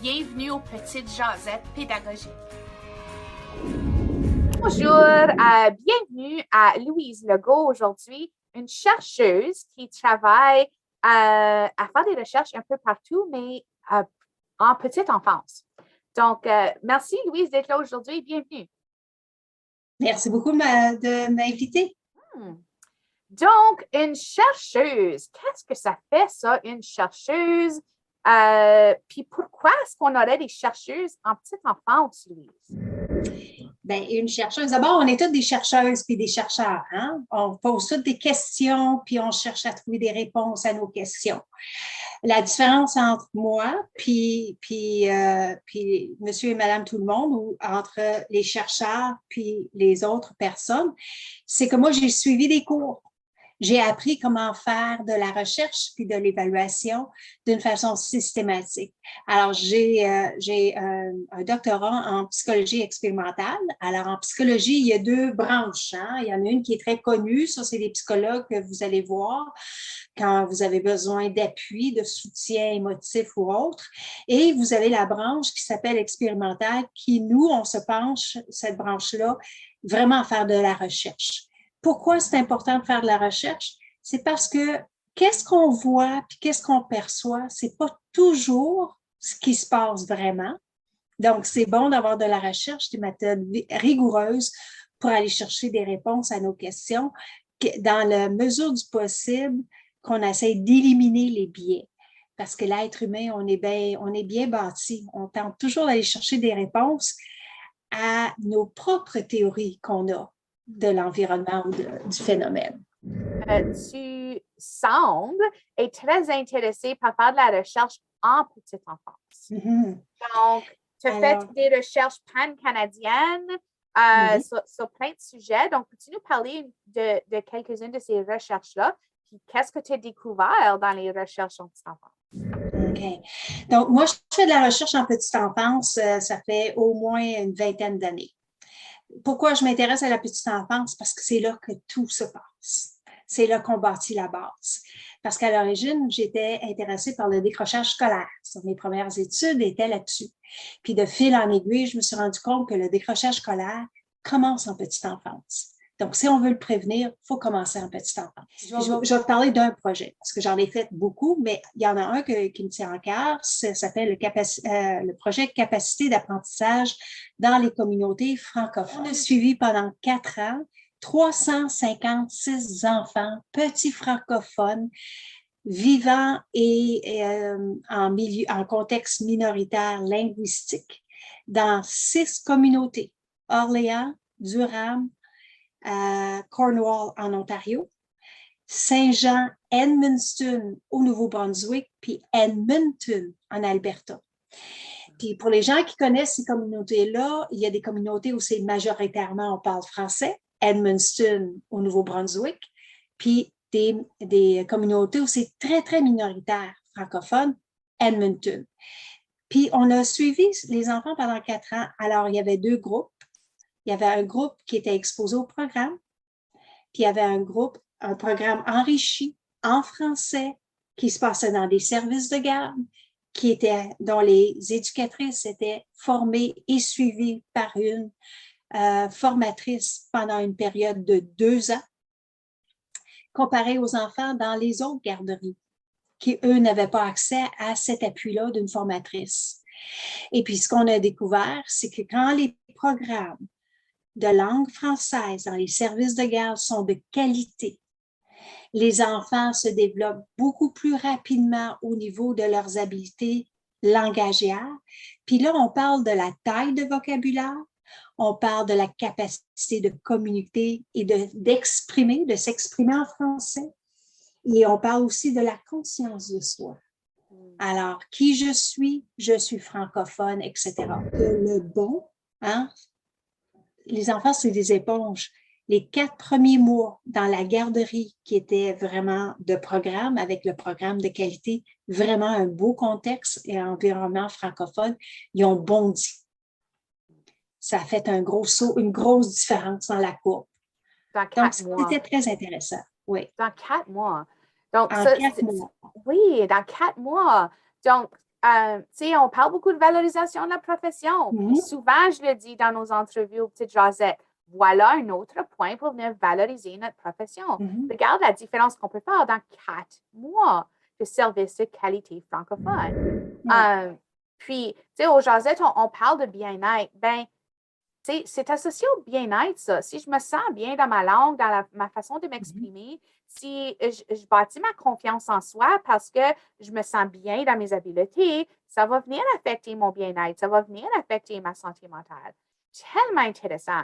Bienvenue aux Petites Jasettes pédagogiques. Bonjour, bienvenue à Louise Legault aujourd'hui, une chercheuse qui travaille à faire des recherches un peu partout, mais en petite enfance. Donc, merci Louise d'être là aujourd'hui. Bienvenue. Merci beaucoup de m'inviter. Donc, une chercheuse, qu'est-ce que ça fait ça, une chercheuse? Puis pourquoi est-ce qu'on aurait des chercheuses en petite enfance, Louise? Bien, une chercheuse, d'abord, on est toutes des chercheuses puis des chercheurs. Hein? On pose toutes des questions puis on cherche à trouver des réponses à nos questions. La différence entre moi puis monsieur et madame tout le monde, ou entre les chercheurs puis les autres personnes, c'est que moi, j'ai suivi des cours. J'ai appris comment faire de la recherche puis de l'évaluation d'une façon systématique. Alors, j'ai un doctorat en psychologie expérimentale. Alors, en psychologie, il y a deux branches. Hein? Il y en a une qui est très connue. Ça, c'est les psychologues que vous allez voir quand vous avez besoin d'appui, de soutien émotif ou autre. Et vous avez la branche qui s'appelle expérimentale, qui, nous, on se penche, cette branche-là, vraiment à faire de la recherche. Pourquoi c'est important de faire de la recherche? C'est parce que qu'est-ce qu'on voit puis qu'est-ce qu'on perçoit, c'est pas toujours ce qui se passe vraiment. Donc, c'est bon d'avoir de la recherche, des méthodes rigoureuses pour aller chercher des réponses à nos questions, dans la mesure du possible qu'on essaie d'éliminer les biais. Parce que l'être humain, on est bien bâti. On tente toujours d'aller chercher des réponses à nos propres théories qu'on a de l'environnement ou du phénomène. Tu sembles être très intéressée par faire de la recherche en petite enfance. Donc, tu as fait des recherches pan-canadiennes sur plein de sujets. Donc, peux-tu nous parler de quelques-unes de ces recherches-là? Puis, qu'est-ce que tu as découvert dans les recherches en petite enfance? OK. Donc, moi, je fais de la recherche en petite enfance, ça fait au moins une vingtaine d'années. Pourquoi je m'intéresse à la petite enfance? Parce que c'est là que tout se passe. C'est là qu'on bâtit la base. Parce qu'à l'origine, j'étais intéressée par le décrochage scolaire. Mes premières études étaient là-dessus. Puis de fil en aiguille, je me suis rendu compte que le décrochage scolaire commence en petite enfance. Donc, si on veut le prévenir, il faut commencer en petite enfance. Je vais te parler d'un projet, parce que j'en ai fait beaucoup, mais il y en a un qui me tient en cœur. Ça s'appelle le projet Capacité d'apprentissage dans les communautés francophones. On a suivi pendant 4 ans 356 enfants, petits francophones, vivant en contexte minoritaire linguistique, dans 6 communautés: Orléans, Durham, Cornwall en Ontario, Saint-Jean, Edmundston au Nouveau-Brunswick, puis Edmonton en Alberta. Puis pour les gens qui connaissent ces communautés-là, il y a des communautés où c'est majoritairement on parle français, Edmundston au Nouveau-Brunswick, puis des communautés où c'est très, très minoritaire francophone, Edmonton. Puis on a suivi les enfants pendant 4 ans. Alors, il y avait 2 groupes. Il y avait un groupe qui était exposé au programme, puis il y avait un programme enrichi en français qui se passait dans des services de garde, dont les éducatrices étaient formées et suivies par une formatrice pendant une période de 2 ans, comparé aux enfants dans les autres garderies, qui, eux, n'avaient pas accès à cet appui-là d'une formatrice. Et puis, ce qu'on a découvert, c'est que quand les programmes de langue française dans les services de garde sont de qualité, les enfants se développent beaucoup plus rapidement au niveau de leurs habiletés langagières. Puis là, on parle de la taille de vocabulaire, on parle de la capacité de communiquer et de s'exprimer en français. Et on parle aussi de la conscience de soi. Alors, qui je suis francophone, etc. Le bon, hein? Les enfants, c'est des éponges. Les 4 premiers mois dans la garderie qui était vraiment de programme, avec le programme de qualité, vraiment un beau contexte et environnement francophone, ils ont bondi. Ça a fait un gros saut, une grosse différence dans la courbe. Dans 4 mois. C'était très intéressant, oui. Dans 4 mois. Donc, en 4 mois. Oui, dans 4 mois. Donc, tu sais, on parle beaucoup de valorisation de la profession. Puis souvent, je le dis dans nos entrevues aux petites jasettes, voilà un autre point pour venir valoriser notre profession. Regarde la différence qu'on peut faire dans 4 mois de service de qualité francophone. Puis, tu sais, aux jasettes, on parle de bien-être. Ben, tu sais, c'est associé au bien-être, ça. Si je me sens bien dans ma langue, dans ma façon de m'exprimer, si je bâtis ma confiance en soi parce que je me sens bien dans mes habiletés, ça va venir affecter mon bien-être, ça va venir affecter ma santé mentale. Tellement intéressant.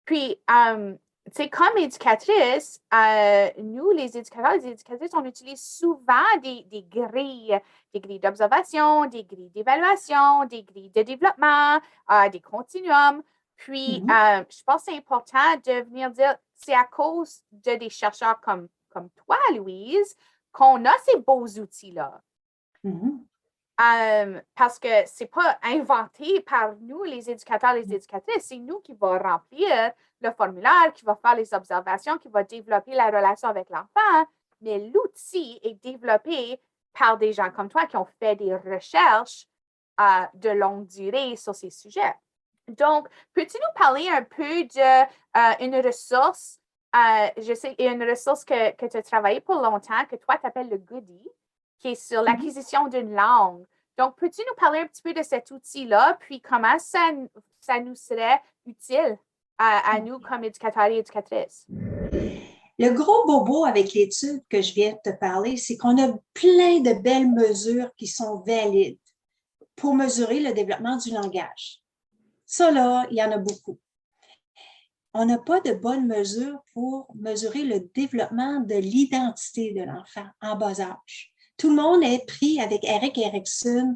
Puis, tu sais, comme éducatrice, nous, les éducateurs, les éducatrices, on utilise souvent des grilles d'observation, des grilles d'évaluation, des grilles de développement, des continuums. Puis, je pense que c'est important de venir dire, c'est à cause de des chercheurs comme toi, Louise, qu'on a ces beaux outils-là. Parce que ce n'est pas inventé par nous, les éducateurs, les éducatrices, c'est nous qui va remplir le formulaire, qui va faire les observations, qui va développer la relation avec l'enfant, mais l'outil est développé par des gens comme toi qui ont fait des recherches de longue durée sur ces sujets. Donc, peux-tu nous parler un peu d'une ressource, je sais, une ressource que tu as travaillé pour longtemps, que toi, tu appelles le Goody, qui est sur l'acquisition d'une langue. Donc, peux-tu nous parler un petit peu de cet outil-là, puis comment ça nous serait utile à nous comme éducateurs et éducatrices? Le gros bobo avec l'étude que je viens de te parler, c'est qu'on a plein de belles mesures qui sont valides pour mesurer le développement du langage. Ça, là, il y en a beaucoup. On n'a pas de bonnes mesures pour mesurer le développement de l'identité de l'enfant en bas âge. Tout le monde est pris avec Erik Erikson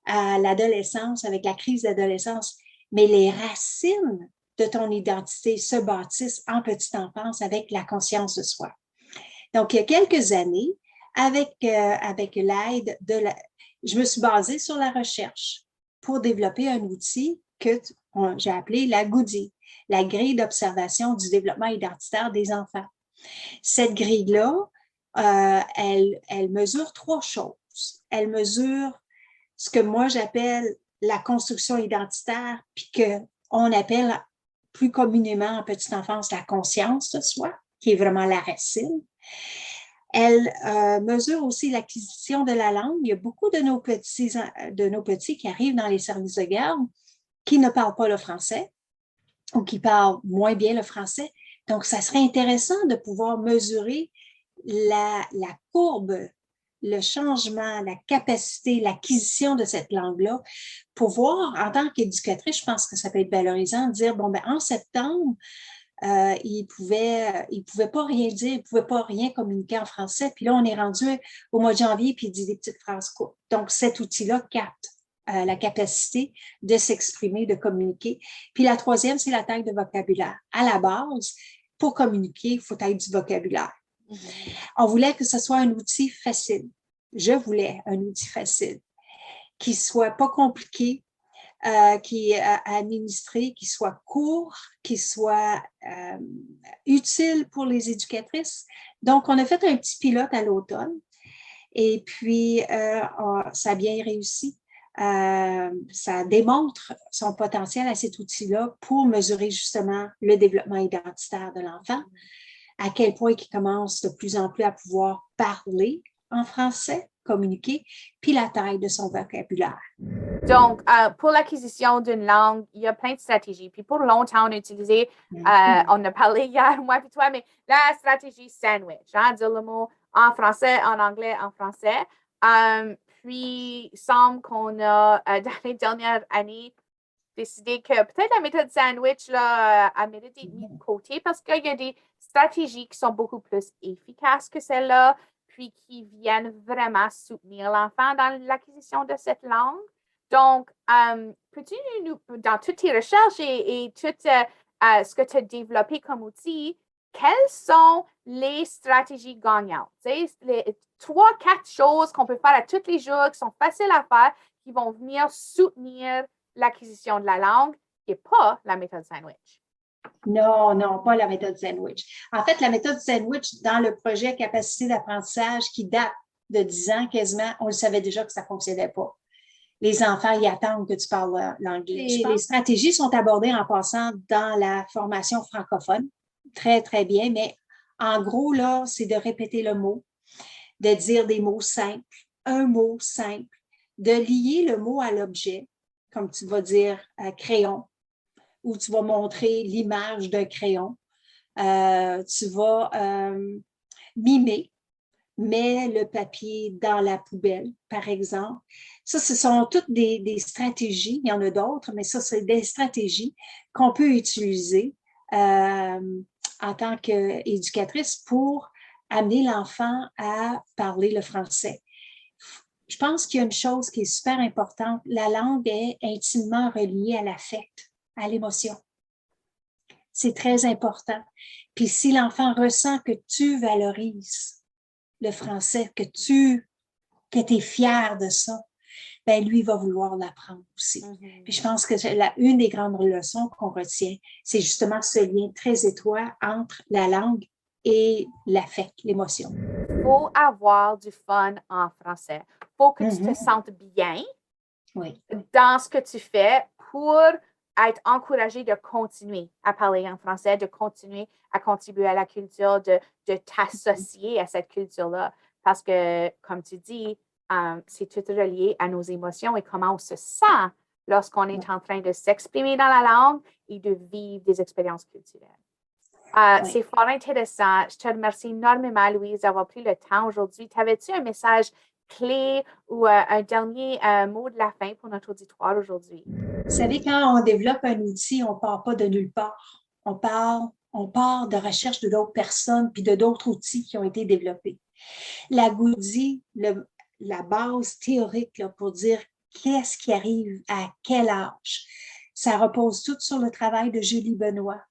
à l'adolescence, avec la crise d'adolescence, mais les racines de ton identité se bâtissent en petite enfance avec la conscience de soi. Donc, il y a quelques années, avec l'aide je me suis basée sur la recherche pour développer un outil que j'ai appelé la Goody, la grille d'observation du développement identitaire des enfants. Cette grille-là, elle mesure 3 choses. Elle mesure ce que moi j'appelle la construction identitaire, puis qu'on appelle plus communément en petite enfance la conscience de soi, qui est vraiment la racine. Elle mesure aussi l'acquisition de la langue. Il y a beaucoup de nos petits qui arrivent dans les services de garde qui ne parlent pas le français ou qui parlent moins bien le français. Donc, ça serait intéressant de pouvoir mesurer la courbe, le changement, la capacité, l'acquisition de cette langue-là, pour voir, en tant qu'éducatrice, je pense que ça peut être valorisant de dire, bon, ben en septembre, il pouvait pas rien dire, il pouvait pas rien communiquer en français, puis là, on est rendu au mois de janvier, puis il dit des petites phrases courtes. Donc, cet outil-là capte la capacité de s'exprimer, de communiquer. Puis la troisième, c'est la taille de vocabulaire. À la base, pour communiquer, il faut être du vocabulaire. On voulait que ce soit un outil facile. Je voulais un outil facile, qui soit pas compliqué, qui est administré, qui soit court, qui soit utile pour les éducatrices. Donc, on a fait un petit pilote à l'automne et puis ça a bien réussi. Ça démontre son potentiel à cet outil-là pour mesurer justement le développement identitaire de l'enfant, à quel point il commence de plus en plus à pouvoir parler en français, communiquer, puis la taille de son vocabulaire. Donc, pour l'acquisition d'une langue, il y a plein de stratégies. Puis pour longtemps, on a utilisé, on a parlé hier, moi et toi, mais la stratégie sandwich, dire le mot en français, en anglais, en français. Puis, il semble qu'on a, dans les dernières années, décidé que peut-être la méthode sandwich là, a mérité d'être mise de côté parce qu'il y a des stratégies qui sont beaucoup plus efficaces que celle-là, puis qui viennent vraiment soutenir l'enfant dans l'acquisition de cette langue. Donc, peux-tu dans toutes tes recherches et tout ce que tu as développé comme outil, quelles sont les stratégies gagnantes? Les 3-4 choses qu'on peut faire à tous les jours, qui sont faciles à faire, qui vont venir soutenir l'acquisition de la langue et pas la méthode sandwich. Non, pas la méthode sandwich. En fait, la méthode sandwich, dans le projet Capacité d'apprentissage qui date de 10 ans quasiment, on le savait déjà que ça ne fonctionnait pas. les enfants y attendent que tu parles l'anglais. Les stratégies sont abordées en passant dans la formation francophone. Très, très bien. Mais en gros, là, c'est de répéter le mot, de dire des mots simples, un mot simple, de lier le mot à l'objet, comme tu vas dire crayon, ou tu vas montrer l'image d'un crayon. Tu vas mimer, mets le papier dans la poubelle, par exemple. Ça, ce sont toutes des stratégies. Il y en a d'autres, mais ça, c'est des stratégies qu'on peut utiliser en tant qu'éducatrice pour amener l'enfant à parler le français. Je pense qu'il y a une chose qui est super importante. La langue est intimement reliée à l'affect, à l'émotion. C'est très important. Puis si l'enfant ressent que tu valorises le français, que tu es fier de ça, ben lui va vouloir l'apprendre aussi. Puis je pense que une des grandes leçons qu'on retient, c'est justement ce lien très étroit entre la langue et l'affect, l'émotion. Il faut avoir du fun en français. Il faut que tu te sentes bien dans ce que tu fais pour être encouragé de continuer à parler en français, de continuer à contribuer à la culture, de t'associer à cette culture-là. Parce que, comme tu dis, c'est tout relié à nos émotions et comment on se sent lorsqu'on est en train de s'exprimer dans la langue et de vivre des expériences culturelles. C'est fort intéressant. Je te remercie énormément, Louise, d'avoir pris le temps aujourd'hui. T'avais-tu un message clé ou un dernier mot de la fin pour notre auditoire aujourd'hui? Vous savez, quand on développe un outil, on ne part pas de nulle part. On part de recherche de d'autres personnes puis de d'autres outils qui ont été développés. La Goody, la base théorique là, pour dire qu'est-ce qui arrive à quel âge, ça repose tout sur le travail de Julie Benoît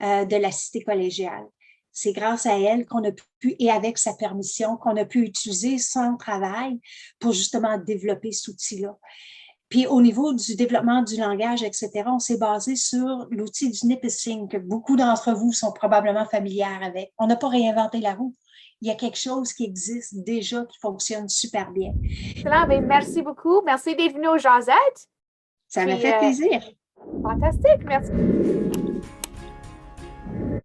de la Cité collégiale. C'est grâce à elle qu'on a pu, et avec sa permission, qu'on a pu utiliser son travail pour justement développer cet outil-là. Puis au niveau du développement du langage, etc., on s'est basé sur l'outil du Nipissing, que beaucoup d'entre vous sont probablement familiers avec. On n'a pas réinventé la roue. Il y a quelque chose qui existe déjà, qui fonctionne super bien. Excellent. Bien, merci beaucoup. Merci d'être venu au Jazette. Ça m'a fait plaisir. Fantastique. Merci.